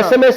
SMS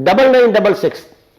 9966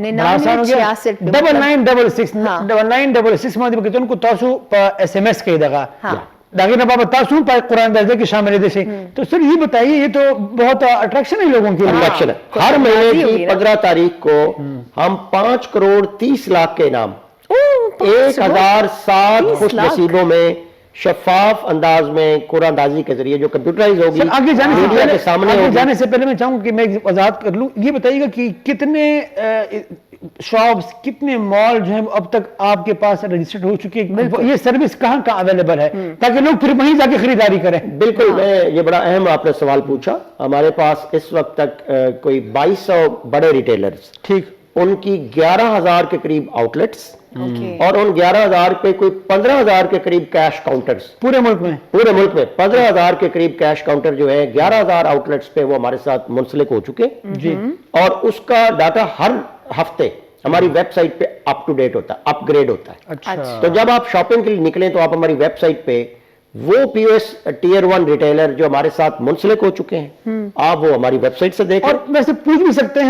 آسان ہو گیا 9966 9966 باندې به کتونکو تاسو په ایس ایم ایس کې دغه داغه نه بابا تاسو په قرآن درجے کے شامل دے سے تو سر یہ بتائیے یہ تو بہت اٹریکشن ہے لوگوں کے لیے اٹریکشن ہے ہر مہینے کی 15 تاریخ کو ہم 5 کروڑ 30 لاکھ کے انعام 1007 خوش نصیبوں میں شفاف انداز میں قرآن اندازی کے ذریعے جو کمپیوٹرائز ہوگی آگے جانے سے پہلے میں چاہوں کہ میں وضاحت کر لوں یہ بتائیے گا کہ کتنے شاپس کتنے مال جو ہیں اب تک آپ کے پاس رجسٹرڈ ہو چکے ہیں یہ سروس کہاں کہاں اویلیبل ہے تاکہ لوگ پھر وہیں جا کے خریداری کریں بالکل میں یہ بڑا اہم آپ نے سوال پوچھا ہمارے پاس اس وقت تک کوئی 2200 بڑے ریٹیلرز ٹھیک ان کی 11,000 کے قریب آؤٹ لیٹس اور ان 11,000 پہ کوئی 15,000 کے قریب کیش کاؤنٹرز پورے ملک میں 15,000 کے قریب کیش کاؤنٹر جو ہے 11,000 آؤٹ لیٹس پہ وہ ہمارے ساتھ منسلک ہو چکے جی اور اس کا ڈاٹا ہر ہفتے ہماری ویب سائٹ پہ اپ ٹو ڈیٹ ہوتا ہے اپ گریڈ ہوتا ہے اچھا تو جب آپ شاپنگ کے لیے نکلیں تو آپ ہماری ویب سائٹ پہ وہ پی او ایس ٹیئر 1 ریٹیلر جو ہمارے ساتھ منسلک ہو چکے ہیں آپ وہ ہماری ویب سائٹ سے دیکھیں اور ویسے پوچھ بھی سکتے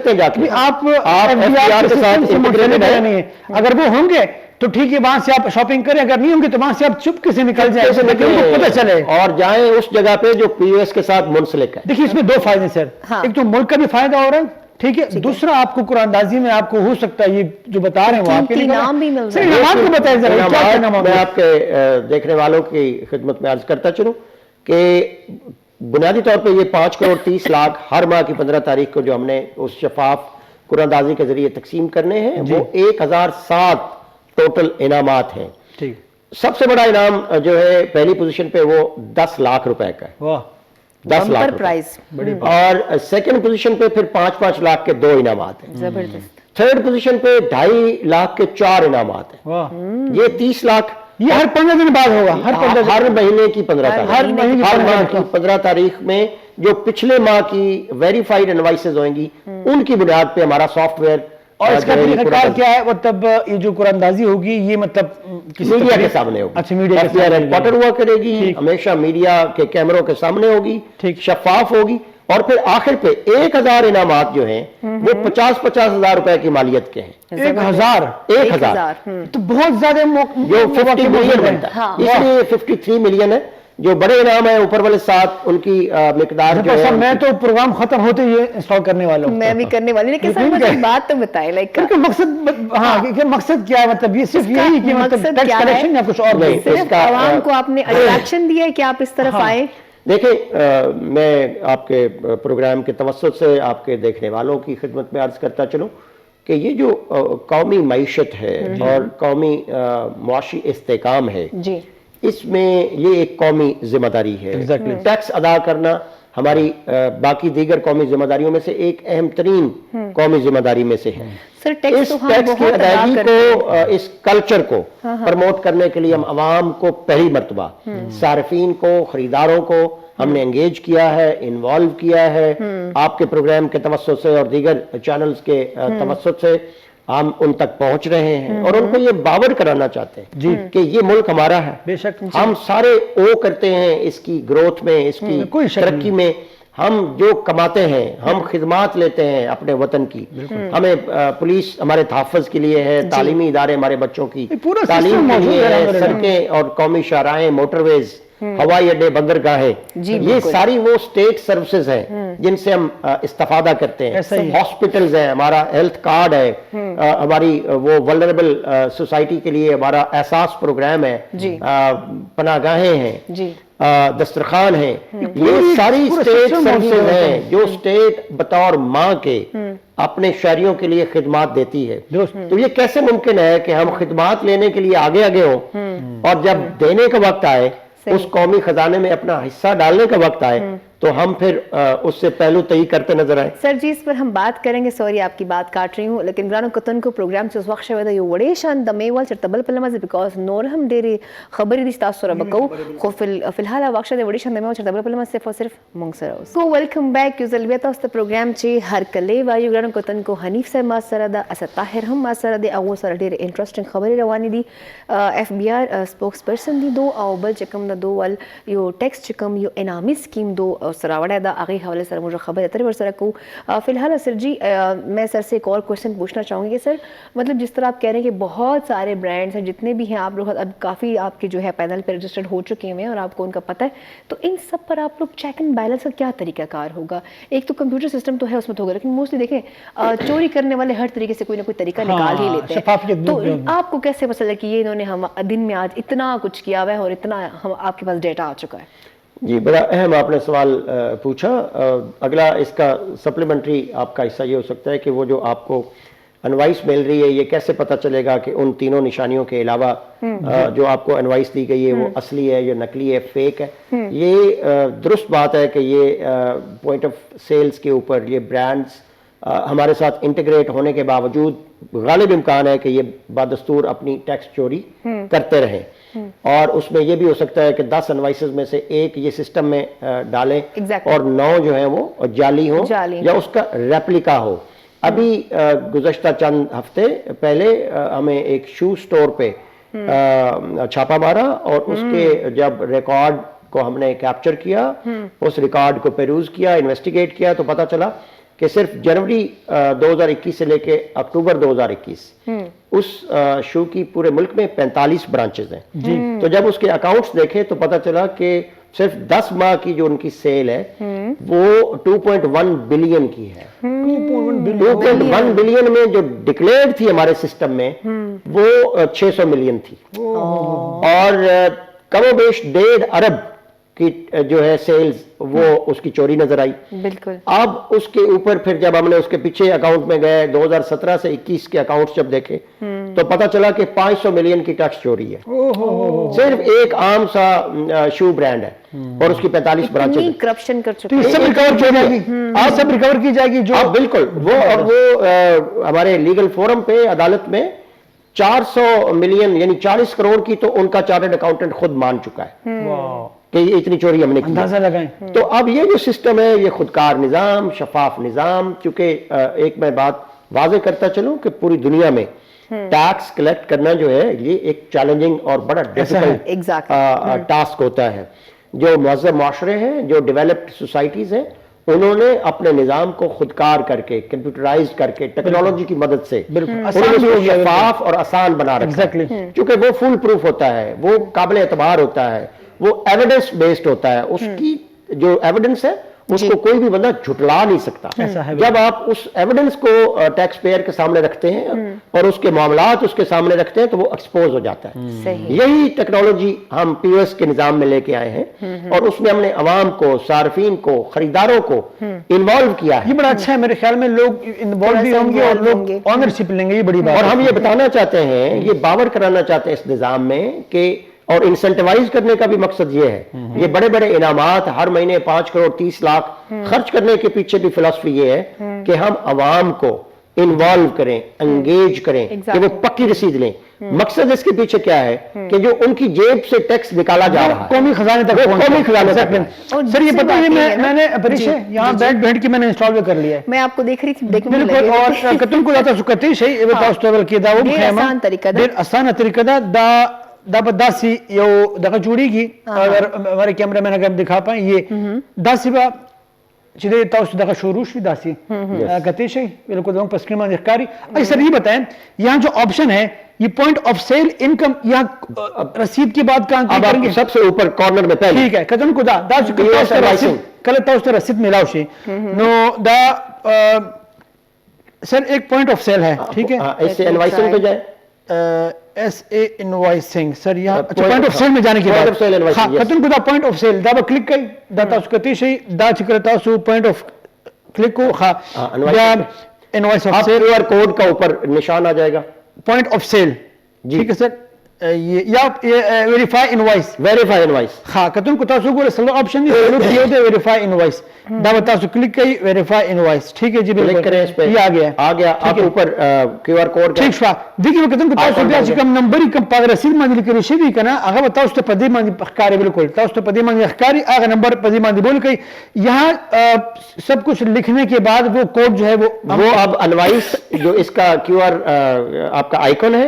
ہیں جا کے آپ FBR کے ساتھ انٹیگریٹڈ نہیں ہے اگر وہ ہوں گے تو ٹھیک ہے وہاں سے آپ شاپنگ کریں اگر نہیں ہوں گے تو وہاں سے آپ چپکے سے نکل جائیں پتہ چلے اور جائیں اس جگہ پہ جو پی او ایس کے ساتھ منسلک ہے دیکھیے اس میں 2 فائدے سر ایک تو ملک کا بھی فائدہ ہو رہا ہے ٹھیک ہے دوسرا آپ کو قرآن اندازی میں آپ کو ہو سکتا ہے یہ جو بتا رہے ہیں وہ آپ کے انعام بھی مل رہا ہے کو بتائیں ذرا کیا انعام میں آپ کے دیکھنے والوں کی خدمت میں عرض کرتا چلوں کہ بنیادی طور پہ یہ 5 کروڑ 30 لاکھ ہر ماہ کی 15 تاریخ کو جو ہم نے اس شفاف قرآن اندازی کے ذریعے تقسیم کرنے ہیں وہ 1007 ٹوٹل انعامات ہیں سب سے بڑا انعام جو ہے پہلی پوزیشن پہ وہ 10 لاکھ روپے کا ہے 10 لاکھ پرائز اور سیکنڈ پوزیشن پہ پھر 5 لاکھ کے 2 انعامات ہیں زبردست تھرڈ پوزیشن پہ 2.5 لاکھ کے 4 انعامات ہیں یہ 30 لاکھ یہ ہر 15 دن بعد ہوگا ہر مہینے کی 15 تاریخ ہر ماہ کی 15 تاریخ میں جو پچھلے ماہ کی ویریفائڈ انوائسز ہوئیں گی ان کی بنیاد پہ ہمارا سافٹ ویئر اور اس کا طریقہ کار کیا ہے مطلب یہ جو قرآن اندازی ہوگی یہ مطلب میڈیا کے سامنے ہوگی اچھا میڈیا کے سامنے ریپورٹر ہوا کرے گی ہمیشہ میڈیا کے کیمروں کے سامنے ہوگی شفاف ہوگی اور پھر آخر پہ 1000 انعامات جو ہیں وہ 50,000 روپے کی مالیت کے ہیں 1000 تو بہت زیادہ جو 50 ملین بنتا ہے اس لیے 53 ملین ہے جو بڑے انعام ہیں اوپر والے ساتھ ان کی مقدار جو ہے میں تو پروگرام ختم ہوتے ہی انسٹال کرنے والا ہوں میں بھی کرنے والی لیکن سر مجھے بات تو بتائیں لائک مقصد کیا ہے مطلب یہ صرف یہی کہ مطلب ٹیکس کلیکشن یا کچھ اور نہیں صرف عوام کو آپ نے اٹریکشن دیا ہے کہ آپ اس طرف آئیں دیکھیں میں آپ کے پروگرام کے توسط سے آپ کے دیکھنے والوں کی خدمت میں عرض کرتا چلوں کہ یہ جو قومی معیشت ہے اور قومی معاشی استحکام ہے اس میں یہ ایک قومی ذمہ داری ہے ٹیکس ادا کرنا ہماری باقی دیگر قومی ذمہ داریوں میں سے ایک اہم ترین قومی ذمہ داری میں سے ہے اس ٹیکس کی ادائیگی کو اس کلچر کو پرموٹ کرنے کے لیے ہم عوام کو پہلی مرتبہ صارفین کو خریداروں کو ہم نے انگیج کیا ہے انوالو کیا ہے آپ کے پروگرام کے توسط سے اور دیگر چینلز کے توسط سے ہم ان تک پہنچ رہے ہیں اور ان کو یہ باور کرانا چاہتے ہیں کہ یہ ملک ہمارا ہے بے شک ہم سارے او کرتے ہیں اس کی گروتھ میں اس کی ترقی میں ہم جو کماتے ہیں ہم خدمات لیتے ہیں اپنے وطن کی ہمیں پولیس ہمارے تحفظ کے لیے ہے تعلیمی ادارے ہمارے بچوں کی تعلیم کے لیے ہے سڑکیں اور قومی شاہراہیں موٹر ویز ہوائی اڈے بندرگاہیں یہ ساری وہ اسٹیٹ سروسز ہیں جن سے ہم استفادہ کرتے ہیں ہاسپٹلز ہیں ہمارا ہیلتھ کارڈ ہے ہماری وہ ولنریبل سوسائٹی کے لیے ہمارا احساس پروگرام ہے پناہ گاہیں ہیں دسترخوان ہیں یہ ساری اسٹیٹ سروسز ہیں جو اسٹیٹ بطور ماں کے اپنے شہریوں کے لیے خدمات دیتی ہے تو یہ کیسے ممکن ہے کہ ہم خدمات لینے کے لیے آگے آگے ہوں اور جب دینے کا وقت آئے اس قومی خزانے میں اپنا حصہ ڈالنے کا وقت آئے تو ہم پھر اس سے پہلو تئی کرتے نظر آئے سر جی اس پر ہم بات کریں گے سوری آپ کی بات کاٹ رہی ہوں لیکن گرانو کتن کو پروگرام سے اس وقت شوید ہے یہ وڑے شان دمیوال چرتبل پلمز بیکاز نور ہم ڈیری خبری دیش تاسو را بکو خو فی الحال وقت شوید وڑے شان دمیوال چرتبل پلمز صرف اور صرف مونگ سراؤس سو ویلکم بیک یو زلویتا اس پروگرام چی ہر کلے وایو گرانو کتن کو حنیف سے ما سره ده اسد طاهر هم ما سره ده او سره ډېر انټرېسټینګ خبرې روانې دي F B R spokesperson دي دو او بل چې کوم د دو ول یو ټیکس چې کوم یو انعامي سکیم دو تاسو راوړی دا هغې حوالې سره موږ خبرې اترې ورسره کوو. فی الحال سر جی میں سر سے ایک اور کوشچن پوچھنا چاہوں گی کہ سر مطلب جس طرح آپ کہہ رہے ہیں کہ بہت سارے برانڈس ہیں جتنے بھی ہیں آپ لوگ اب کافی آپ کے جو ہے پینل پہ رجسٹرڈ ہو چکے ہیں اور آپ کو ان کا پتہ ہے, تو ان سب پر آپ لوگ چیک اینڈ بیلنس کا کیا طریقہ کار ہوگا؟ ایک تو کمپیوٹر سسٹم تو ہے اس میں تو ہوگا, لیکن موسٹلی دیکھیں چوری کرنے والے ہر طریقے سے کوئی نہ کوئی طریقہ نکال ہی لیتے ہیں. تو آپ کو کیسے پتہ چلا کہ یہ انہوں نے ہم دن میں آج اتنا کچھ کیا ہوا ہے اور اتنا آپ کے پاس ڈیٹا آ چکا ہے؟ جی بڑا اہم آپ نے سوال پوچھا. اگلا اس کا سپلیمنٹری آپ کا حصہ یہ ہو سکتا ہے کہ وہ جو آپ کو انوائس مل رہی ہے یہ کیسے پتہ چلے گا کہ ان تینوں نشانیوں کے علاوہ جو آپ کو انوائس دی گئی ہے وہ اصلی ہے یا نقلی ہے, فیک ہے. یہ درست بات ہے کہ یہ پوائنٹ آف سیلز کے اوپر یہ برانڈز ہمارے ساتھ انٹیگریٹ ہونے کے باوجود غالب امکان ہے کہ یہ بدستور اپنی ٹیکس چوری کرتے رہیں, اور اس میں یہ بھی ہو سکتا ہے کہ 10 انوائسز میں سے ایک یہ سسٹم میں ڈالیں اور 9 جو ہیں وہ جعلی ہوں یا اس کا ریپلیکا ہو. ابھی گزشتہ چند ہفتے پہلے ہمیں ایک شو سٹور پہ چھاپا مارا اور اس کے جب ریکارڈ کو ہم نے کیپچر کیا, اس ریکارڈ کو پیروز کیا, انویسٹیگیٹ کیا, تو پتہ چلا کہ صرف جنوری 2021 سے لے کے اکتوبر 2021 اس شو کی پورے ملک میں 45 برانچز ہیں. تو جب اس کے اکاؤنٹس دیکھے تو پتہ چلا کہ صرف 10 ماہ کی جو ان کی سیل ہے وہ 2.1 بلین کی ہے. 2.1 بلین میں جو ڈکلیئرڈ تھی ہمارے سسٹم میں وہ 600 ملین تھی, اور کم و بیش 1.5 ارب کی جو ہے سیلز وہ اس کی چوری نظر آئی. بالکل. اب اس کے اوپر پھر جب ہم نے اس کے پیچھے اکاؤنٹ میں گئے 2017 سے 21 کے اکاؤنٹس جب دیکھے تو پتہ چلا کہ 500 ملین کی ٹیکس چوری ہے. صرف ایک عام سا شو برانڈ ہے اور اس کی 45 برانچیں کرپشن کر چکے ہیں. سب ریکور کی جائے گی, آج سب ریکور کی جائے گی جو بالکل وہ, اور وہ ہمارے لیگل فورم پہ عدالت میں 400 ملین یعنی 40 کروڑ کی تو ان کا چارٹرڈ اکاؤنٹنٹ خود مان چکا ہے کہ یہ اتنی چوری ہم نے کی. اندازہ لگائیں. تو اب یہ جو سسٹم ہے یہ خودکار نظام, شفاف نظام, کیونکہ ایک میں بات واضح کرتا چلوں کہ پوری دنیا میں ٹیکس کلیکٹ کرنا جو ہے یہ ایک چیلنجنگ اور بڑا ڈیفیکلٹ ٹاسک ہوتا ہے. جو مہذب معاشرے ہیں, جو ڈیولپڈ سوسائٹیز ہیں, انہوں نے اپنے نظام کو خودکار کر کے کمپیوٹرائز کر کے ٹیکنالوجی کی مدد سے شفاف اور آسان بنا رکھا ہے, کیونکہ وہ فل پروف ہوتا ہے, وہ قابل اعتبار ہوتا ہے, وہ ایویڈنس بیسڈ ہوتا ہے. اس کی جو ایویڈنس ہے اس کو کوئی بھی بندہ جھٹلا نہیں سکتا. جب آپ اس ایویڈنس کو ٹیکس پیئر کے سامنے رکھتے ہیں اور اس کے معاملات اس کے سامنے رکھتے ہیں تو وہ ایکسپوز ہو جاتا ہے. یہی ٹیکنالوجی ہم پی او ایس کے نظام میں لے کے آئے ہیں اور اس میں ہم نے عوام کو, صارفین کو, خریداروں کو انوالو کیا ہے. یہ بڑا اچھا ہے, میرے خیال میں لوگ انوالو بھی ہوں گے اور لوگ آنرشپ لیں گے, یہ بڑی بات. اور ہم یہ بتانا چاہتے ہیں, یہ باور کرانا چاہتے ہیں اس نظام میں کہ, اور انسنٹیوائز کرنے کا بھی مقصد یہ ہے, یہ بڑے بڑے انعامات ہر مہینے 5 کروڑ 30 لاکھ خرچ کرنے کے پیچھے بھی فلسفی یہ ہے کہ ہم عوام کو انوالو کریں, انگیج کریں کہ وہ پکی رسید لیں. مقصد اس کے پیچھے کیا ہے کہ جو ان کی جیب سے ٹیکس نکالا جا رہا ہے قومی خزانے تک, قومی خزانے تک. سر یہ پتہ ہے میں نے پریشے یہاں بیڈ کی میں نے انسٹال بھی کر لیا ہے. میں آپ کو دیکھ رہی تھی, بالکل. اور کتن کو جاتا سکتی شيء بتاستوبل كده آسان طریقہ دا, آسان طریقہ دا بداسی یو دغه جوړیږي. اگر ہمارے کیمرہ مین اگر دکھا پائیں, یہ داسی با چې تاسو دغه شروع شي داسي کته شي بالکل دغه پسکرین باندې ښکاری. اچھا سر یہ بتائیں یہاں جو آپشن ہے یہ پوائنٹ آف سیل انکم یا رسید کی بات کہاں کریں گے؟ سب سے اوپر کارنر میں پہلے ٹھیک ہے کتن کو دا کله تاسو ته رسید ملاو شي نو دا سر ایک پوائنٹ آف سیل ہے, ٹھیک ہے. اس سے انوائسنگ پہ جائے, ایس اے انوائسنگ سر یہاں پوائنٹ آف سیل میں جانے کی بات. ہاں کتن کو دا پوائنٹ آف سیل دا با کلک کئی دا تاسو کتی شي دا چې کړه تاسو پوائنٹ آف کلک کو ها invoice of sale Q R code کا اوپر نشان آ جائے گا پوائنٹ آف سیل, ٹھیک ہے سر. یا ویریفائی انوائس, ویریفائی انوائس. ہاں کتن کو تاسو ګوره سلو آپشن دی سلو کیو ته ویریفائی انوائس دا تاسو کلک کئی ویریفائی انوائس, ٹھیک ہے جی بالکل. کلک کریں اس پہ, یہ آ گیا, آ گیا. آپ اوپر کیو آر کوڈ ٹھیک شو دیکھیے کتن کو تاسو بیا چې کوم نمبر کم پاګ رسید باندې لیکل شي وی کنه هغه تاسو ته پدې باندې ښکاری, بالکل تاسو ته پدې باندې ښکاری هغه نمبر پدې باندې بول کئی. یہاں سب کچھ لکھنے کے بعد وہ کوڈ جو ہے وہ اب انوائس جو اس کا کیو آر آپ کا آئیکن ہے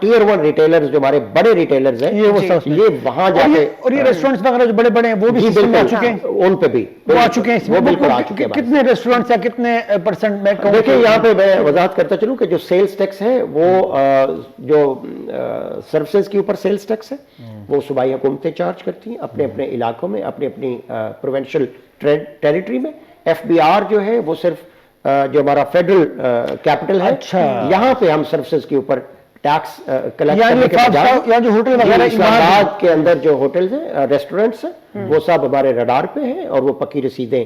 ٹیئر 1 ریٹیلرز جو ہمارے بڑے ریٹیلرز ہیں یہ وہاں جا کے, اور یہ ریسٹورنٹس وغیرہ جو بڑے بڑے ہیں وہ بھی سسٹم میں آ چکے ہیں, ان پہ بھی وہ آ چکے ہیں, وہ بالکل آ چکے ہیں. کتنے ریسٹورنٹس یا کتنے پرسنٹ میں کہوں؟ دیکھیں یہاں پہ میں وضاحت کرتا چلوں کہ جو سیلز ٹیکس ہے وہ جو سروسز کے اوپر سیلز ٹیکس ہے وہ صوبائی حکومتیں چارج کرتی ہیں اپنے اپنے علاقوں میں, اپنی اپنی پروونشل ٹیریٹری میں. ایف بی آر جو ہے وہ صرف جو ہمارا فیڈرل کیپٹل ہے, یہاں پہ ہم سروسز کے اوپر ٹیکس کلیکٹ کرنے کے بجائے جو ہوٹل وغیرہ اسلام آباد کے اندر جو ہوٹلز ہیں, ریسٹورنٹس ہیں, وہ سب ہمارے رڈار پہ ہیں اور وہ پکی رسیدیں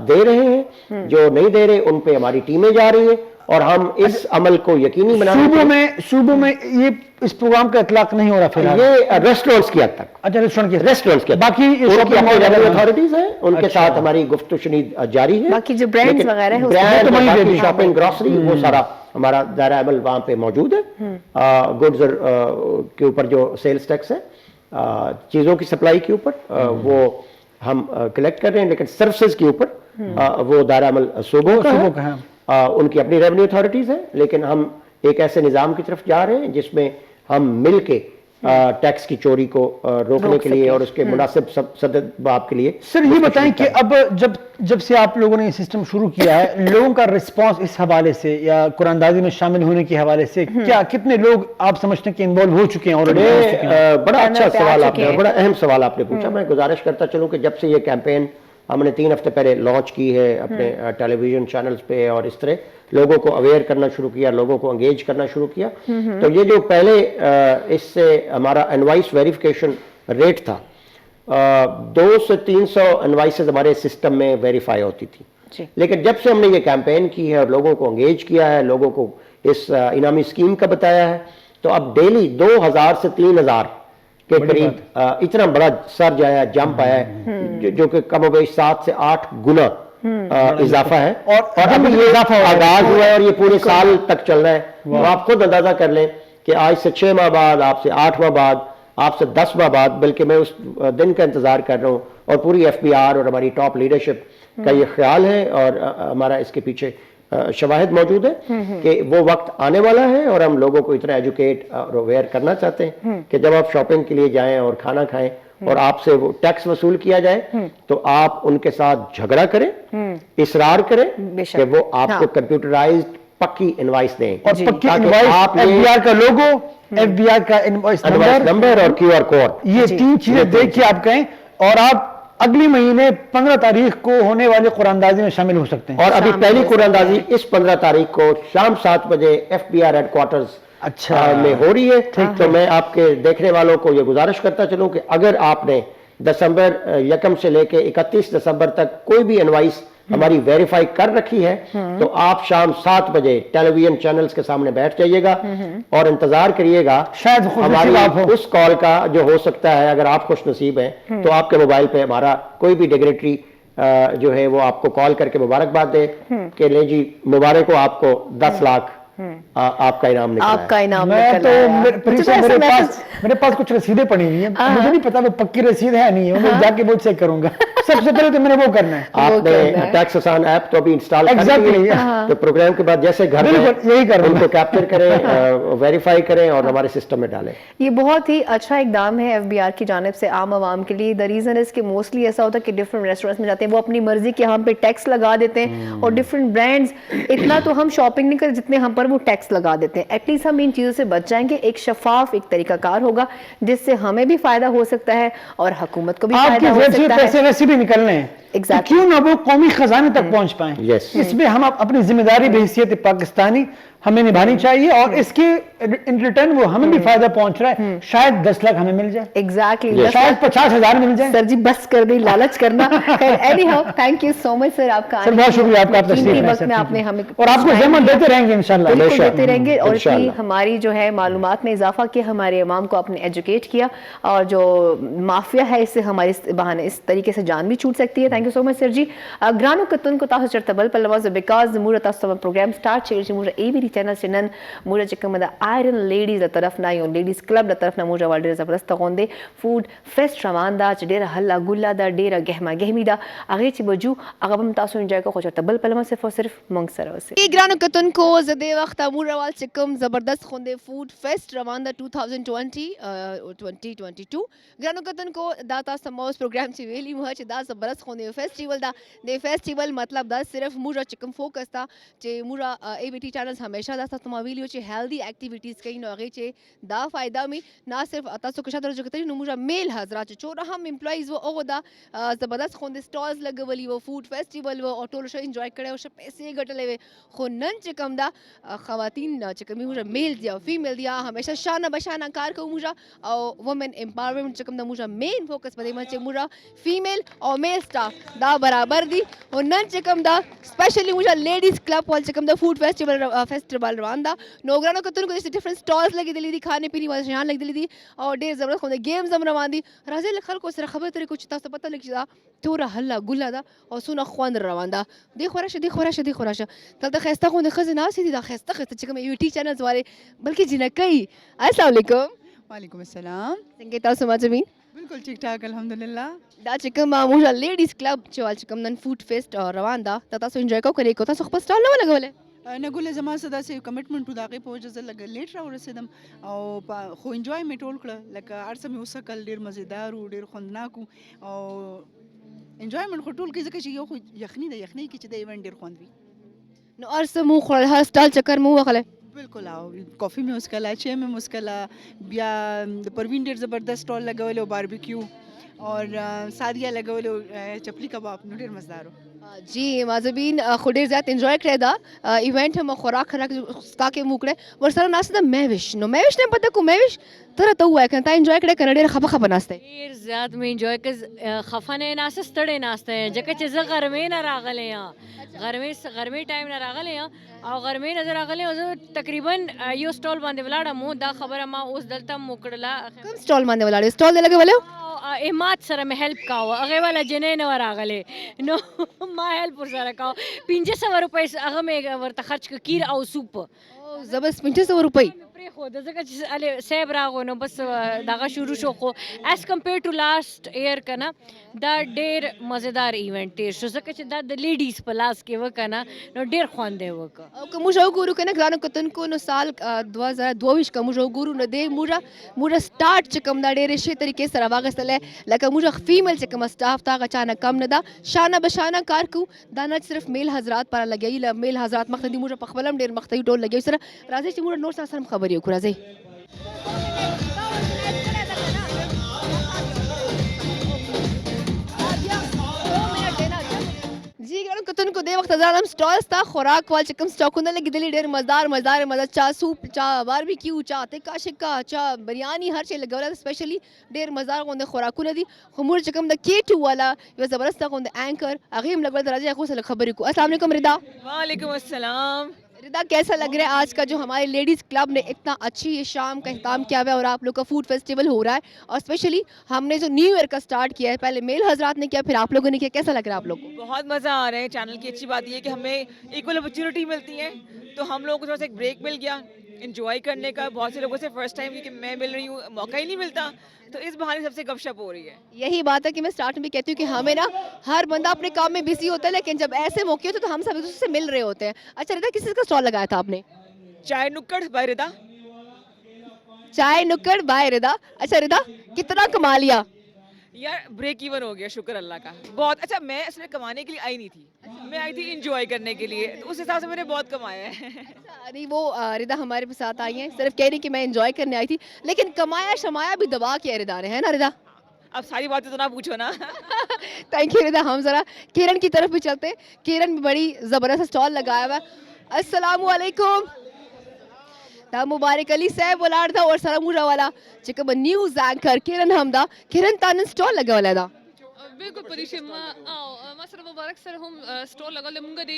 دے رہے ہیں. جو نہیں دے رہے ان پہ ہماری ٹیمیں جا رہی ہیں اور ہم اس عمل کو یقینی بنانے صوبوں میں یہ اس پروگرام کا اطلاق نہیں ہو رہا فی الحال, یہ ریسٹورنٹس کی حد تک. اچھا ریسٹورنٹس کے باقی اتھارٹیز ہیں, ان کے ساتھ ہماری گفت و شنید جاری ہے. باقی جو برانڈز وغیرہ ہیں برانڈ شاپنگ گروسری وہ سارا ہمارا دائرہ عمل وہاں پہ موجود ہے. گڈز کے اوپر جو سیلز ٹیکس ہے چیزوں کی سپلائی کے اوپر وہ ہم کلیکٹ کر رہے ہیں, لیکن سروسز کے اوپر وہ دائرہ عمل صوبوں کا ہے, ان کی اپنی ریونیو اتھارٹیز ہیں. لیکن ہم ایک ایسے نظام کی طرف جا رہے ہیں جس میں ہم مل کے ٹیکس کی چوری کو روکنے کے لیے اور اس کے مناسب سدباب کے لیے. سر یہ بتائیں کہ اب جب سے آپ لوگوں نے یہ سسٹم شروع کیا ہے, لوگوں کا رسپانس اس حوالے سے یا قرآن اندازی میں شامل ہونے کے حوالے سے کیا کتنے لوگ آپ سمجھتے ہیں کہ انوالو ہو چکے ہیں؟ بڑا اچھا سوال آپ نے, بڑا اہم سوال آپ نے پوچھا. میں گزارش کرتا چلوں کہ جب سے یہ کیمپین ہم نے 3 ہفتے پہلے لانچ کی ہے اپنے ٹیلی ویژن چینلز پہ اور اس طرح لوگوں کو اویئر کرنا شروع کیا, لوگوں کو انگیج کرنا شروع کیا, تو یہ جو پہلے اس سے ہمارا انوائس ویریفیکیشن ریٹ تھا 200 سے 300 انوائسز ہمارے سسٹم میں ویریفائی ہوتی تھی. لیکن جب سے ہم نے یہ کیمپین کی ہے اور لوگوں کو انگیج کیا ہے, لوگوں کو اس انعامی اسکیم کا بتایا ہے, تو اب ڈیلی 2000 سے 3000 کے قریب اتنا بڑا سرج آیا, جمپ آیا ہے, جو کہ کم و بیش 7 سے 8 گنا اضافہ ہے. اور اب یہ آغاز ہوا ہے اور یہ پورے سال تک چل رہا ہے. تو آپ خود اندازہ کر لیں کہ آج سے 6 ماہ بعد, آپ سے 8 ماہ بعد, آپ سے 10 ماہ بعد, بلکہ میں اس دن کا انتظار کر رہا ہوں. اور پوری ایف بی آر اور ہماری ٹاپ لیڈرشپ کا یہ خیال ہے اور ہمارا اس کے پیچھے شواہد موجود ہے کہ وہ وقت آنے والا ہے اور ہم لوگوں کو اتنا ایجوکیٹ اور اویئر کرنا چاہتے ہیں کہ جب آپ شاپنگ کے لیے جائیں اور کھانا کھائیں اور آپ سے وہ ٹیکس وصول کیا جائے تو آپ ان کے ساتھ جھگڑا کریں, اصرار کریں کہ وہ آپ کو کمپیوٹرائزڈ پکی انوائس دیں. اور پکی انوائس, ایف بی آر کا لوگو, ایف بی آر کا انوائس نمبر اور کیو آر کوڈ, یہ 3 چیزیں دیکھ کے آپ کہیں اور آپ اگلی مہینے 15 تاریخ کو ہونے والے قرآن اندازی میں شامل ہو سکتے ہیں. اور ابھی پہلی قرآن اندازی اس 15 تاریخ کو شام 7 بجے F B R headquarters میں ہو رہی ہے. تو میں آپ کے دیکھنے والوں کو یہ گزارش کرتا چلوں کہ اگر آپ نے دسمبر 1 سے لے کے 31 دسمبر تک کوئی بھی انوائس ہماری ویریفائی کر رکھی ہے تو آپ شام 7 بجے ٹیلی ویژن چینلز کے سامنے بیٹھ جائیے گا اور انتظار کریے گا شاید ہماری اس کال کا جو ہو سکتا ہے. اگر آپ خوش نصیب ہیں تو آپ کے موبائل پہ ہمارا کوئی بھی ڈگریٹری جو ہے وہ آپ کو کال کر کے مبارکباد دے کہ لے جی مبارک ہو آپ کو 10 لاکھ آپ کا انعام نکلا ہے. آپ کا انعام میرے پاس کچھ رسیدیں پڑی ہوئی ہیں, مجھے نہیں پتا وہ پکی رسید ہے نہیں ہے, میں جا کے وہ چیک کروں گا. سب سے پہلے تو میں نے وہ کرنا ہے. آپ نے ٹیکس آسان ایپ تو ابھی انسٹال کر لیا, تو پروگرام کے بعد جیسے گھر میں یہی کروں ان کو کیپچر کریں, ویریفائی کریں اور ہمارے سسٹم میں ڈالیں. یہ بہت ہی اچھا اقدام ہے ایف بی آر کی جانب سے عام عوام کے لیے. دا ریزن اس کہ موسٹلی ایسا ہوتا ہے کہ ڈفرنٹ ریسٹورینٹس میں جاتے ہیں, وہ اپنی مرضی کے ہم پہ ٹیکس لگا دیتے ہیں اور ڈفرنٹ برانڈز اتنا تو ہم شاپنگ نہیں کرتے جتنے ہم پر وہ ٹیکس لگا دیتے ہیں. ایٹ لیسٹ ہم ان چیزوں سے بچ جائیں گے. ایک شفاف ایک طریقہ کار ہوگا جس سے ہمیں بھی فائدہ ہو سکتا ہے اور حکومت کو بھی فائدہ ہو سکتا ہے. پیسے ویسے بھی نکلنے ہیں, کیوں نہ وہ قومی خزانے تک پہنچ پائیں. اس میں ہم اپنی ذمہ داری بحیثیت پاکستانی ہمیں نبھانی چاہیے اور اس کے ان ریٹرن وہ ہمیں بھی فائدہ پہنچ رہا ہے. شاید 10 لاکھ ہمیں مل جائے, ایگزیکٹلی شاید 50,000 مل جائے. سر جی بس کر دی لالچ کرنا. Anyhow thank you so much sir, آپ کا بہت شکریہ آپ کا تشریف میں آپ نے ہمیں اور آپ کو زحمت دیتے رہیں گے انشاءاللہ. بالکل دیتے رہیں گے اور اتنی ہماری جو ہے معلومات میں اضافہ کیا, ہمارے عوام کو اپنے ایجوکیٹ کیا, اور جو مافیا ہے اس سے ہمارے بہانے اس طریقے سے جان بھی چھوٹ سکتی ہے. Thank you so much, sir ji. Grano katun ko taho charta bal palwas because mura tasto program start chegi mura ABD channel chinan mura chikam da Iron Ladies da taraf na yo ladies club da taraf na mura walder zabardast gonde food fest ramanda ch dera halla gulla da dera gehma gehmi da age chi baju age bam taso enjoy ko charta bal palwas صرف مونږ سره اوسئ. ګرانو کتونکو زه دې وخته موږ royal چې کوم زبردست غوندې فوډ فیسټ روان ده 2022 ګرانو کتونکو دا تاسو ته موږ پروګرام چې ویلي مو چې دا زبردست غوندې فیسټیول دا د فیسټیول مطلب دا صرف موږ چې کوم فوکس تا چې موږ ای بی ټي چینلز همیشه دا تاسو ته ویلي چې هیلدي اکټیویټیز کوي نو هغه چې دا فائدہ می نه صرف تاسو کو شاته راځي نو موږ میل حضرات چې هم امپلایز و هغه دا زبردست غوندې سټالز لګولي و فوډ فیسټیول و او ټول شو انجوای کړي او پیسې ګټلې وي خو نن چې کوم دا خواتین چې کومې موږ میل دي او فیمیل دي همیشه شانه بشانه کار کوو موږ او وومن امپاورمنټ چې کوم دا موږ مین فوکس په دې باندې چې موږ فیمیل او میل سټاف دا برابر دي او نن چې کوم دا سپیشلی موږ لیډیز کلب وال چې کوم دا فوډ فیسټیول روان دا نو ګرانو کتونکو چې ډیفرنٹ سټالز لګېدلي دي خانې پینے والا شیان لګېدلي دي او ډېر زبردست غوندې گیمز هم روان دي راځئ له خلکو سره خبرې اترې کړو چې تاسو ته پته لګي چې دا توره هله ګله ده او څونه خوند روان ده دې خوا راشه دې خوا راشه دې خوا راشه دلته ښایسته غوندې ښځې ناستې دي دا ښایسته ښایسته چې کوم یو ټي چینلز والې بلکې جنکۍ السلام علیکم. وعلیکم السلام. څنګه تاسو ماجبین؟ بالکل ٹھیک ٹھاک الحمدللہ. دا چې کوم موږ لیډیز کلب چې کوم نن فوډ فیسټ روان ده ته تاسو انجوای کوو که تاسو خپل سټال نه ولګولی؟ نه ګله زما څه داسې کمټمنټ و د هغې په وجه زه لږ لیټ راورسېدم او خو انجوای مې ټول کړه لکه هر څه مې وڅکل ډېر مزېدار و ډېر خوندناک و او انجوایمنټ خو ټول کوي ځکه چې یو خو یخني ده یخنۍ کې چې د ایونټ ډېر خوند وي نو هر څه مو خوړل هر سټال چکر مو ووهلی؟ بالکل او کافي مې وڅکله چای مې وڅکله بیا د پروین ډېر زبردست سټال لګولی و باربیکیو اور سادیه لګولې او چپلی کباب نو ډېر مزدار و. جی مازبین خو ډېر زیات انجوای کړی دا ایونټ هم خوراک ستا کې مو کړی ورسره ناسته ده مهوش نو مهوش نه پته کو مهوش ته راته ووایه که تا انجوای کړی که نه ډېر خفه خفه ناسته ډېر زیات مې انجوای کړ خفه نه ناسته ستړی ناسته ځکه چې زه غرمې نه راغلی یم غرمې ټایم نه راغلی یم او غرمې نه زه راغلی یم زه تقریبا یو سټال باندې ولاړم و دا خبره ما اوس دلته م وکړله. کوم سټال باندې ولاړې سټال دې لګولی و؟ اماد سره مې هیلپ کاوه هغې والا جنۍ نه وه راغلی نو ما هیلپ ورسره کاوه 500 روپۍ هغه مې ورته خرچ کړه کیر او سوپ زه بس 500 روپۍ پرېښوده ځکه چې صاحب راغو نو بس دغه شروع شو خو as compared to last year که نه دا ډېر مزېدار ایونټ تېر شو ځکه چې دا د لیډیز په لاس کې وه که نه نو ډېر خوند یې وکړه. او که موږ وګورو که نه ګرانو کتونکو نو سال 2022 که موږ وګورو نو دې موږ سټارټ چې کوم دا ډېرې ښې طریقې سره واخیستلی لکه موږ فیمیل چې کومه سټاف ته هغه چا نه کم نه ده شانه بشانه کار کوو دا نه صرف میل حضرات پاره لګوي میل حضرات مخته دي موږ په خپله هم ډېر مخته یو ټول لګوي سره راځئ چې موږ نور سره هم خبرې وکړو راځئ. جی ګرانو کتونکو دې وخت زه هم سټالز ته خوراک وال چې کوم سټاکونه لګېدلي ډېر مزدار چا سوپ چا باربیکیو چا تکا شکا چا بریاني هر شی لګولی ده سپیشلي ډېر مزدار غوندې خوراکونه دي خو موږ چې کوم د K2 والا یوه زبردسته غوندې اینکر هغې هم لګولی ده راځئ هغو سره لږ خبرې کړو. السلام علیکم ردا. وعلیکم السلام. ردا کیسا لگ رہا ہے آج کا جو ہمارے لیڈیز کلب نے اتنا اچھی یہ شام کا اہتمام کیا ہوا ہے اور آپ لوگ کا فوڈ فیسٹیول ہو رہا ہے اور اسپیشلی ہم نے جو نیو ایئر کا سٹارٹ کیا ہے پہلے میل حضرات نے کیا پھر آپ لوگوں نے کیا کیسا لگ رہا ہے آپ لوگ کو؟ بہت مزہ آ رہا ہے. چینل کی اچھی بات یہ ہے کہ ہمیں ایکول اپرچونیٹی ملتی ہے تو ہم لوگوں کو تھوڑا سا ایک بریک مل گیا انجوائے کرنے کا. بہت سے لوگوں سے فرسٹ ٹائم کیونکہ میں مل رہی ہوں موقع ہی نہیں ملتا تو اس بہانے سب سے گپ شپ ہو رہی ہے. یہی بات ہے کہ میں اسٹارٹ میں بھی کہتی ہوں کہ ہمیں نا ہر بندہ اپنے کام میں بزی ہوتا ہے لیکن جب ایسے موقع ہوتے تو ہم سب ایک دوسرے سے مل رہے ہوتے ہیں. اچھا ردا کس چیز کا اسٹال لگایا تھا آپ نے؟ چائے نکڑ بائی ردا. چائے نکڑ بائے ردا. اچھا ردا کتنا کما لیا؟ یار بریک ایون ہو گیا شکر اللہ کا بہت. اچھا میں اس میں کمانے کے لیے آئی نہیں تھی میں آئی تھی انجوائے کرنے کے لیے تو اس حساب سے میں نے بہت کمایا ہے. نہیں وہ ردا ہمارے ساتھ آئی ہیں صرف کہہ رہی کہ میں انجوائے کرنے آئی تھی لیکن کمایا شمایا بھی دبا کے ردا نے ہے نا ردا؟ اب ساری باتیں تو نہ پوچھو نا. تھینک یو ردا. ہم ذرا کرن کی طرف بھی چلتے ہیں. کرن بھی بڑی زبردست اسٹال لگایا ہوا ہے. السلام علیکم. دا مبارک علی صاحب ولاړ دا اور سره موږ والا چې کوم نیوز اینکر کرن همدا کرن تا نن سټال لګولی دا بالکل پریشي ما سره مبارک سره هم سټال لګولی مونږ د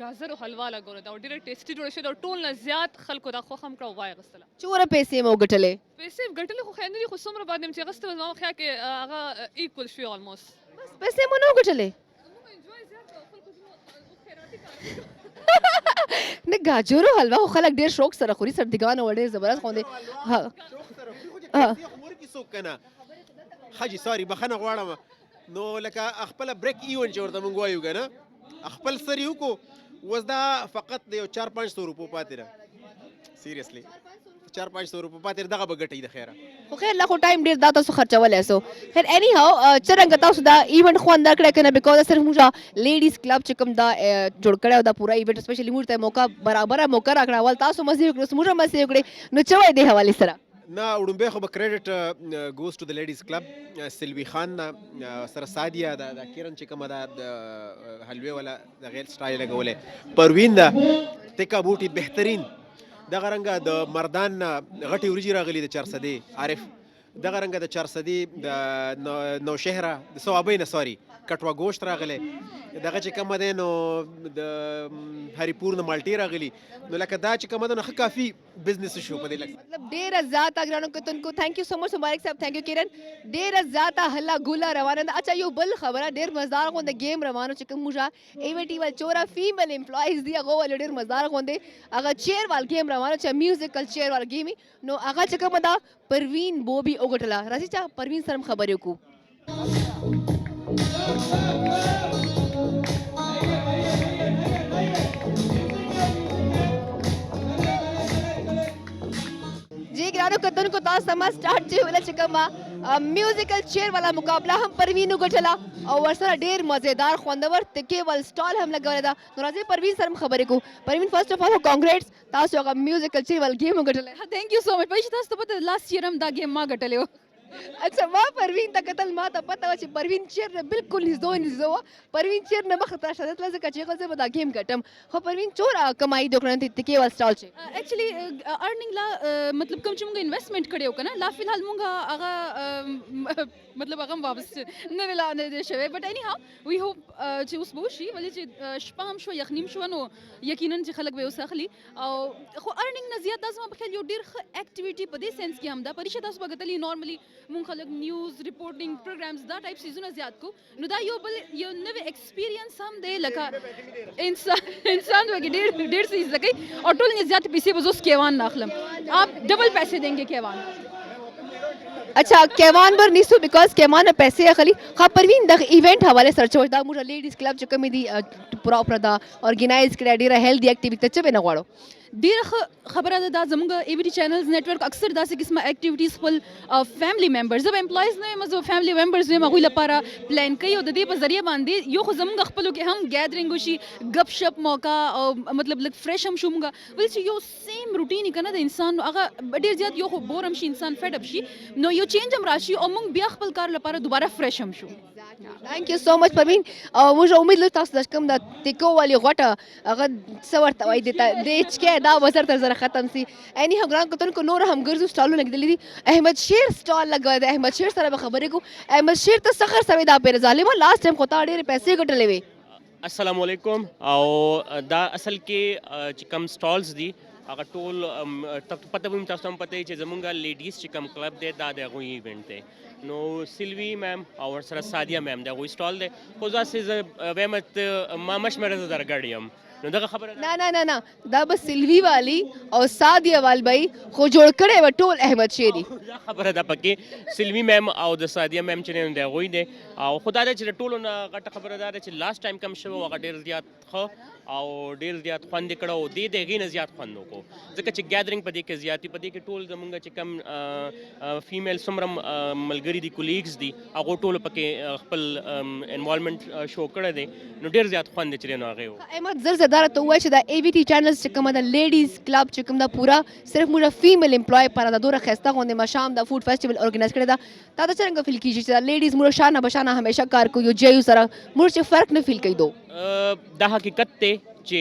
ګازرو حلوا لګولی دا او ډېره ټیسټي جوړه شوې ده او ټول نه زیات خلکو دا خوښ هم کړه او وایغستله. څومره پیسې مو وګټلې؟ پیسې ګټلې خو خیر نه دي خو څومره باندې چې اخیستې وه زما په خیال کې هغه ایکول شوې آلموسټ. بس پیسې مو نه وګټلې؟ نه ګاجرو حلوا خو خلک ډېر شوق سره خوري سردګان و ډېر زبردست خوندې حاجی سوري بخنه غواړم نو لکه خپل بریک ایون چې ورته مونږ وایو کنه خپل سر یو کو وزدا فقط د 4-500 روپو پاتې ده سیریسلی 4-500 روپو پاتې دغه بغټي د خیره خو خیر لا خو ټایم ډېر دا تاسو خرچولای سو خیر اني هاو څرنګه تاسو دا ایونت خو اندر کړی کنه بیکاز صرف موږ لیډیز کلب چې کوم دا جوړ کړی دا پورا ایونت سپیشلی موږ ته موقع برابر موقع راکړه ول تاسو مزه وکړو موږ مزه وکړي نو چوي دی حواله سره نه وړومبه خو به کریډټ ګوز ټو د لیډیز کلب سلوی خان سره سادیا د کیرن چې کومه د حلوه ولا د غیر سټایل لګولې پروین دا تکا بوټي بهترین دغه رنګه د مردان غټي ورجی راغلي د 400 عارف دغه رنګه د 400 د نو شهره د ثوابین سوري کټوا گوشت راغله دغه چې کوم ده نو د هری پور نه مالټي راغلي نو لکه دا چې کوم ده نو کافي بزنس شو په دې لکه مطلب ډیر زیاته ګرانو کتونکو تھینک یو سو مچ مبارک صاحب تھینک یو کیرن ډیر زیاته هلا ګولا روانه ده اچھا یو بل خبره ډیر مزدار غونډه گیم روانو چې کوم موږ ایوټي ول چورا فیمیل امپلایز دی هغه ول ډیر مزدار غونډه هغه چیر وال گیم روانو چې میوزیکل چیر وال گیمي نو هغه چې کوم ده پروین بوبي اوګټلا راځي چې پروین سره خبرې وکړو جی ګرانو کتونکو تاسو سم سٹارټ چې ولا چې کومه میوزیکل چیر والا مقابله هم پروین وګټلا او ورسره ډیر مزیدار خوندور تکي ول سټال هم لګول دا نو راځي پروین سره خبرې کو پروین فرست اف ال کانګریټس تاسو هغه میوزیکل چیر ول گیم وګټل تھینک یو سو مچ پښې تاسو ته پته لاست ایئر هم دا گیم ما ګټلې و اچھا ما پروین ته قتل ما ته پته و چې پروین چیر بالکل نږدې پروین چیر نه مخ ته شدت لږه چې غزه به دا گیم ګټم خو پروین چورا کمای دوکړن ته کې ول سټال چې ایکچولی ارننګ لا مطلب کوم چې موږ انویسټمنٹ کړو کنه لا فی الحال موږ هغه مطلب هغه واپس نه ویلا نه شوی but anyhow we hope چې اوس به شي ولې چې شپه هم شو یخنیم شو نو یقینا چې خلک به اوس اخلي او خو ارننګ نه زیات داسمه په خیال یو ډیر اکټیویټي په دې سنس کې هم دا پریشه تاسو بغتلی نورمالي مونږ خلک نیوز ریپورټینګ پروګرامز دا ټایپ سیزونه زیات کو نو دا یو بل یو نوې ایکسپیرینس هم دی لکه انسان وګ ډیر سیز لکه او ټول نه زیات پیسې بزوس کېوان ناخلم آپ ډبل پیسے دیں گے کېوان اچھا کیوان بر نیسو بیکاز کیوان پیسے اخلي خا پروین د ایونت حواله سره چوي دا موږ لیډیز کلب چې کوم دي پراپر دا اورګنایز کړی ډیره هیلدی اکټیویټی ته به نه غواړو ډیر خبره ده دا زموږ ایویټي چینلز نیټورک اکثر داسې قسمه اکټیویټیز خپل فیملی ممبرز زه امپلایز نه یم زه فیملی ممبرز یم هغوی لپاره پلان کوي او د دې په ذریعه باندې یو خو زموږ خپلو کې هم ګیدرینګ وشي ګپ شپ موقع او مطلب لږ فریش هم شو موږ ول چې یو سیم روټین که نه د انسان هغه ډېر زیات یو خو بور هم شي انسان فیډ اپ شي نو یو چینج هم راشي او موږ بیا خپل کار لپاره دوباره فریش هم شو تھینک یو سو مچ پروین او موږ امید لرو تاسو د کوم د ټیکو والی غوټه هغه څه ورته وایي د چې دا وزر تر زره ختم سي اني هم ګران کتونکو نور هم ګرځو سټالونه لګدلې دي احمد شیر سټال لګا دی احمد شیر سره خبرې کو احمد شیر ته سخر سوي دا پیر ظالم لاست ټایم خو تا ډېر پیسې ګټلې وي السلام علیکم او دا اصل کې چې کم سټالز دي هغه ټول پته به تاسو هم پته چې زمونږ لیډیز چې کم کلب دی دا د هغوی ایونټ دی نو سلوی میم او سره سادیا میم د هغوی سټال دی خو داسې زه وایم ما مشمره زه درګډ یم نو دغه خبره نه نه نه نه دا بس سلوی والی او سادیا وال بای خو جوړ کړي و ټول احمد شیری دا خبره ده پکې سلوی میم او د سادیا میم چې نه دی هغوی دی او خدا دې چې ټولو نه غټه خبره ده چې لاست ټایم کم شو هغه ډېر زیات ښه او ډېر زیات خوند کړه او دې د هغې نه زیات خوند وکړو ځکه چې ګیدرینګ په دې کې زیاتي په دې کې ټول زمونږ چې کم فیمیل څومره ملګري دي کولیګز دي هغو ټولو پکې خپل انوالومنټ شو کړی دی نو ډېر زیات خوند چې دی نو هغې و احمد زر زدار ته وای چې دا ای وی ټي چینلز چې کوم دا لیډیز کلب چې کوم دا پورا صرف موږ فیمیل امپلای پر دا دوره خسته غونډه ما شام دا فود فیسټیوال اورګنایز کړی دا تا ته څنګه فیل کیږي چې دا لیډیز موږ شانه بشانه همیشه کار کوي جیو سره موږ چې فرق نه فیل کوي دو دا حقیقت دی چې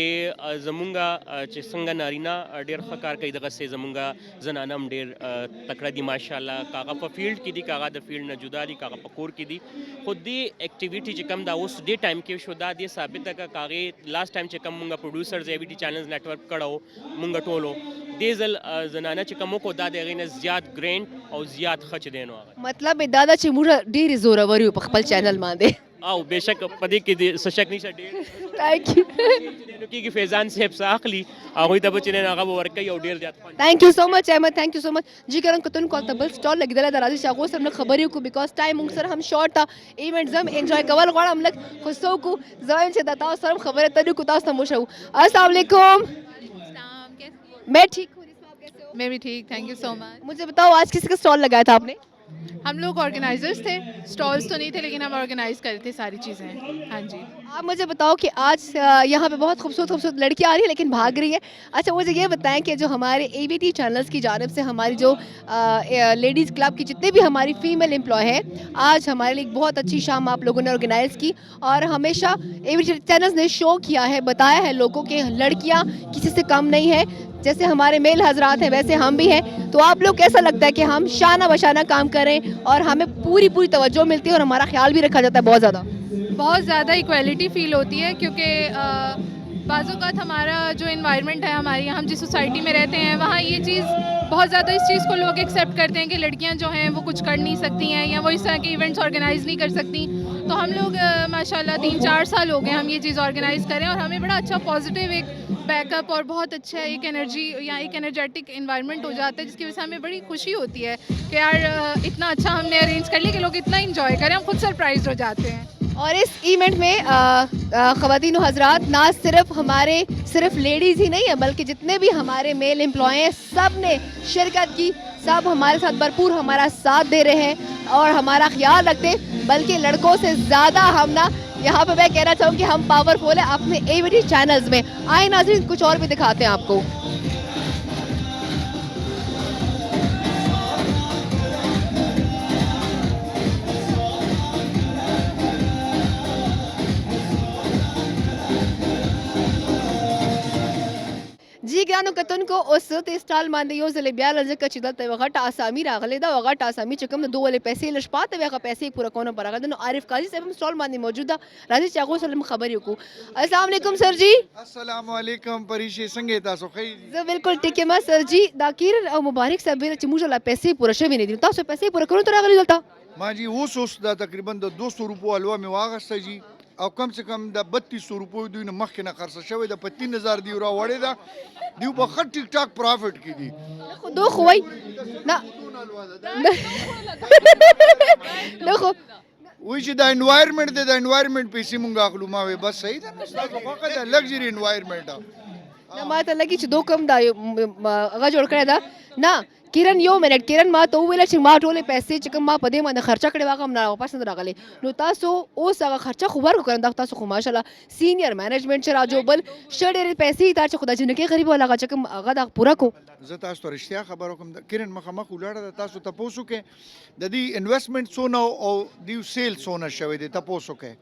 زمونږه چې څنګه نارینه ډېر ښه کار کوي دغسې زمونږه زنانه هم ډېر تکړه دي ماشاءالله که هغه په فیلډ کې دي که هغه د فیلډ نه جدا دي که هغه په کور کې دي خو دې اکټیویټي چې کوم دا اوس دې ټایم کې شو دا دې ثابته که هغې لاست ټایم چې کوم مونږ پروډیوسرز ای وي ټي چینلز نیټورک کړی مونږ ټولو دې ځل زنانه چې کوم وکړو دا د هغې نه زیات ګرینډ او زیات ښه چې دی نو هغه مطلب دا دا چې موږ ډېرې زورور یو په خپل چینل باندې او بېشک په دې کې څه شک نشته ډېر تھینک یو کیږي فیضان صاحب څخه اخلي هغوی ته به چې نه هغه به ورکوي او ډېر زیات خوند thank you so much Ahmad thank you so much ji کرن کتن کو تبل سٹال لګیدل د راځي شاغو سره خبرې کو بیکاز ټایم موږ سره هم شارټ تا ایونت زم انجوای کول غواړم لک خصو کو زم چې د تاسو سره خبره تدې کو تاسو مو شو السلام علیکم میں ٹھیک ہوں آپ کیسے ہو؟ میں بھی ٹھیک, تھینک یو سو مچ. مجھے بتاؤ آج کسی کا اسٹال لگایا تھا آپ نے؟ ہم لوگ آرگنائزرز تھے, اسٹالس تو نہیں تھے لیکن ہم آرگنائز کرتے تھے ساری چیزیں. ہاں جی. آپ مجھے بتاؤ کہ آج یہاں پہ بہت خوبصورت خوبصورت لڑکی آ رہی ہے لیکن بھاگ رہی ہے. اچھا مجھے یہ بتائیں کہ جو ہمارے اے بی ٹی چینلز کی جانب سے ہماری جو لیڈیز کلب کی جتنے بھی ہماری فیمیل امپلائی ہے, آج ہمارے لیے ایک بہت اچھی شام آپ لوگوں نے آرگنائز کی, اور ہمیشہ اے بی ٹی چینلز نے شو کیا ہے, بتایا ہے لوگوں کہ لڑکیاں کسی سے کم نہیں ہے, جیسے ہمارے میل حضرات ہیں ویسے ہم بھی ہیں. تو آپ لوگ کیسا لگتا ہے کہ ہم شانہ بشانہ کام کریں اور ہمیں پوری توجہ ملتی ہے اور ہمارا خیال بھی رکھا جاتا ہے بہت زیادہ؟ بہت زیادہ ایکویلٹی فیل ہوتی ہے کیونکہ بعض اوقات ہمارا جو انوائرمنٹ ہے ہماری, ہم جس سوسائٹی میں رہتے ہیں وہاں یہ چیز بہت زیادہ اس چیز کو لوگ ایکسیپٹ کرتے ہیں کہ لڑکیاں جو ہیں وہ کچھ کر نہیں سکتی ہیں یا وہ اس طرح کے ایونٹس آرگنائز نہیں کر سکتی. تو ہم لوگ ماشاءاللہ 3-4 سال ہو گئے ہم یہ چیز آرگنائز کریں اور ہمیں بڑا اچھا پازیٹیو ایک بیک اپ اور بہت اچھا ایک انرجی یا ایک انرجیٹک انوائرمنٹ ہو جاتا ہے, جس کی وجہ سے ہمیں بڑی خوشی ہوتی ہے کہ یار اتنا اچھا ہم نے ارینج کر لیا کہ لوگ اتنا انجوائے کریں, ہم خود سرپرائز ہو جاتے ہیں. اور اس ایونٹ میں خواتین و حضرات نہ صرف لیڈیز ہی نہیں ہیں بلکہ جتنے بھی ہمارے میل امپلائی ہیں سب نے شرکت کی, سب ہمارے ساتھ بھرپور ہمارا ساتھ دے رہے ہیں اور ہمارا خیال رکھتے ہیں, بلکہ لڑکوں سے زیادہ ہم نا یہاں پہ میں کہنا چاہوں کہ ہم پاورفل ہیں اپنے اے وی ٹی چینلز میں. آئے ناظرین کچھ اور بھی دکھاتے ہیں آپ کو. جی ګرانو کتونکو اوس ته سټال باندې یو ځل بیا لږه چې دلته یوه غټه اسامي راغلې ده, او غټه اسامي چې کوم د دوه ولې پیسې لږ پاته وي هغه پیسې پوره کولو پر راغلی. نو عارف قاضي صاحب هم سټال باندې موجود ده, راځي چې هغو سره هم خبرې وکړو. السلام علیکم سر جی. السلام علیکم پریشي, څنګه تاسو ښه یې؟ زه بالکل ټیک یم سر جی. دا کیرن او مبارک صاحب ویل چې موږ لا پیسې پوره شوي نه دي, تاسو پیسې پوره کولو ته راغلي دلته؟ ما جی اوس دا تقریبا د 200 روپو حلوا مې واغسته جی, او کم سے کم د 3200 روپو دوی نه مخکې نه خرڅه شوې ده, په 3000 دی راوړې ده, دیو په ښه ټیک ټاک پرافټ کې دي. خو دو خو وای نه نو خو وایي چې د انوایرمنټ دی, د انوایرمنټ پیسې مونږ اخلو. ما وایي بس صحیح ده, ستاسو خوښه ده, لګژري انوایرمنټ نه ما ته لګي چې دو کم دا هغه جوړ کړی ده. نه کرن یو منټ, کرن ما ته وویله چې ما ټولې پیسې چې کوم ما په دې باندې خرچه کړې وه هغه هم نه واپس نه راغلی. نو تاسو اوس هغه خرچه خو ورکړو که نه, تاسو خو ماشاءالله سینیر مینجمنټ چې راجو بل ښه ډېرې پیسې تا چې خو دا جنکۍ غریب وله هغه چې کوم هغه دا پوره کړو. زه تاسو ته رښتیا خبره کوم, کرن مخامخ ولاړه ده, تاسو تپوس وکړئ د دې انویسټمنټ څونه او دیو سیل څونه شوی دی, تپوس وکړئ.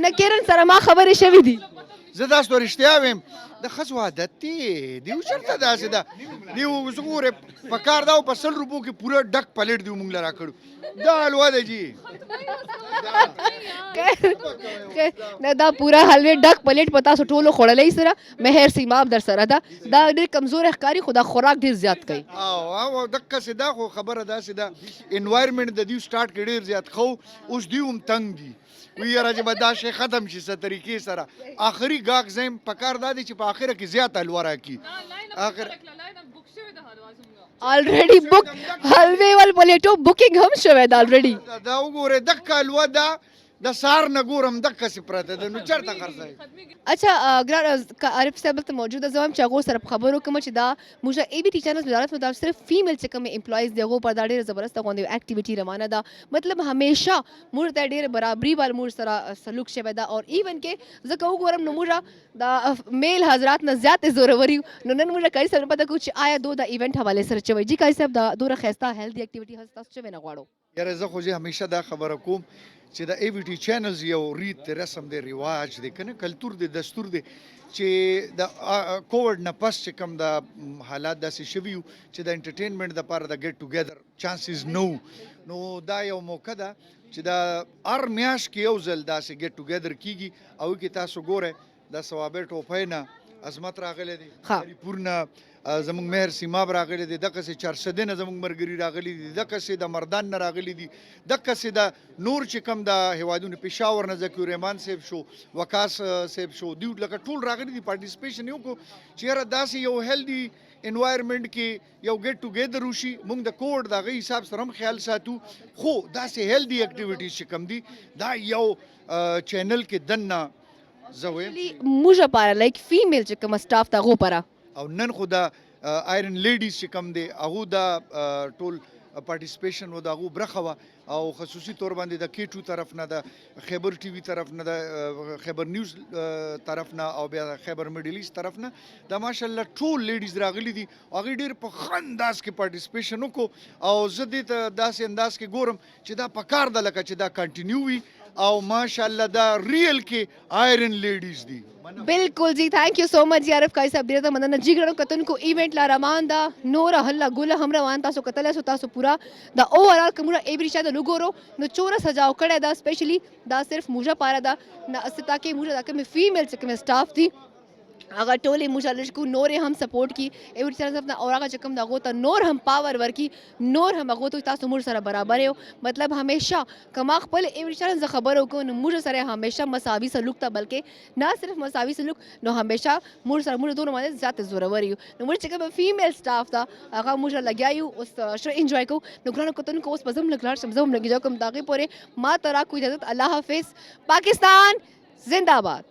نه کرن سره ما خبرې شوي دي. زه تاسو ته رښتیا ویم, د ښځو عادت دی, دیو چېرته داسې ده, دیو زه ګورې په کار ده او په 100 روپو کې پوره ډک پلیټ دیو مونږ له راکړو, دا حلوا ده جی. نه دا پوره حلوې ډک پلیټ په تاسو ټولو خوړلی سره مهر سیماب در سره ده, دا ډېر کمزوری ښکاري خو دا خوراک ډېر زیات کوي. او دقسې ده, خو خبره داسې ده انوایرمنټ د دیو سټارټ کې ډېر زیات ښه, اوس دیو هم تنګ دي, وی یاره چې به دا شی ختم شي څه طریقې سره. آخري ګاګ زیم په کار دا دی چې په آخره کې زیات حلوا راکړي. آلریډي بک حلوې ول پلیټو بوکینګ هم شوی ده آلریډي. دا وګورئ دقه حلوا ده, د سهار نه ګورم دقسې پرته ده, نو چېرته خرڅوي؟ اچھا ګران عارف صاحب دلته موجود ده, زه هم چې هغو سره خبرې وکړم چې دا موږ اے بی ټي چینلز وزارت مطابق صرف فیمیل چې کومې امپلایز دي هغو پر دا ډېره زبردسته غوندې یو اکټیویټي روانه ده. مطلب همیشه موږ ته ډېره برابري وال موږ سره سلوک شوی ده, اور ایون کې زه که وګورم نو موږ د میل حضرات نه زیاتې زورور یو. نو نن موږ قاضي صاحب نه پته کوو چې آیا دو د ایونټ حوالې سره چوي. جی قاضي صاحب دا دومره ښایسته هیلدي اکټیویټي هسه تاسو چوي نه غواړو؟ یاره زه خو همیشه دا خبره کوم چې د اے وی ټي چینلز یو ریت رسم دی, رواج دی, که نه کلتور دی, دستور دی, چې د کووډ نه پس چې کوم د حالات داسې شوي وو چې د انټرټینمنټ دپاره د ګیټ ټوګیدر چانسز نه وو, نو دا یو موقع ده چې د هر میاشت کې یو ځل داسې ګیټ ټوګیدر کیږي, او کې تاسو ګورئ د ثوابې ټوپۍ نه عظمت راغلی دی, پور نه زموږ مهر سیماب راغلی دی، دقسې چارسدې نه زموږ ملګري راغلي دي، دقسې د مردان نه راغلي دي، دقسې د نور چې کوم د هیوادونو پېښور نه ذکي الرحمان صاحب شو، وقاص صاحب شو، دوی لکه ټول راغلي دي، پارټیسپیشن یې وکړو چې یاره داسې یو هیلدي انوایرمنټ کې یو ګیټ ټوګیدر وشي. موږ د کووډ د هغې حساب سره هم خیال ساتو، خو داسې هیلدي اکټیویټیز چې کوم دي دا یو چینل کې دننه زه وایم موږ لپاره لایک فیمیل چې کوم سټاف ته هغو لپاره او نن خو د آیرن لیډیز چې کوم دی هغو دا ټول پارټیسپیشن و د هغو برخه وه او خصوصي طور باندې د K2 طرف نه، د خیبر ټي وي طرف نه، د خیبر نیوز طرف نه او بیا د خیبر میډل ایسټ طرف نه دا ماشاءالله ټول لیډیز راغلي دي. هغوی ډېر په ښه انداز کې پارټیسپیشن وکړو او زه دې ته داسې انداز کې ګورم چې دا پکار ده لکه چې دا کنټینیو وي او ماشاءالله دا ریل کې آئرن لیڈیز دی. بالکل جی، تھینک یو سو مچ یار افکاری صاحب، ډیره مننه. جی ګڼو کتونکو ایونٹ لا روان ده، نور هله ګوله هم روان، تاسو کتلی سو تاسو پورا د اوورال کومه ایوری شاده لګورو نو چوره سجاو کړی دا سپیشلی دا صرف موږه پاره ده نه اس تاکي موږه دا کوم فیمیل چې کوم سٹاف دي هغه ټولې موږ لږ نور هم سپورټ کی ایوری چانس اپنا اور هغه چې کوم دغه ته نور هم پاور ورکی، نور هم هغه ته تاسو موږ سره برابر یو. مطلب همیشه کما خپل ایوری چانس خبرو کو نو موږ سره همیشه مساوي سلوک ته بلکې نه صرف مساوي سلوک نو همیشه موږ سره موږ دوه باندې زیات زورور یو. نو موږ چې کوم فیمیل سٹاف دا هغه موږ لګیایو اوس شر انجوای کو نو ګرانو کتونکو اوس بزم لګلار شم زم لګی جو کوم داغه پوره ما ترا کو اجازه. الله حافظ. پاکستان زندہ باد.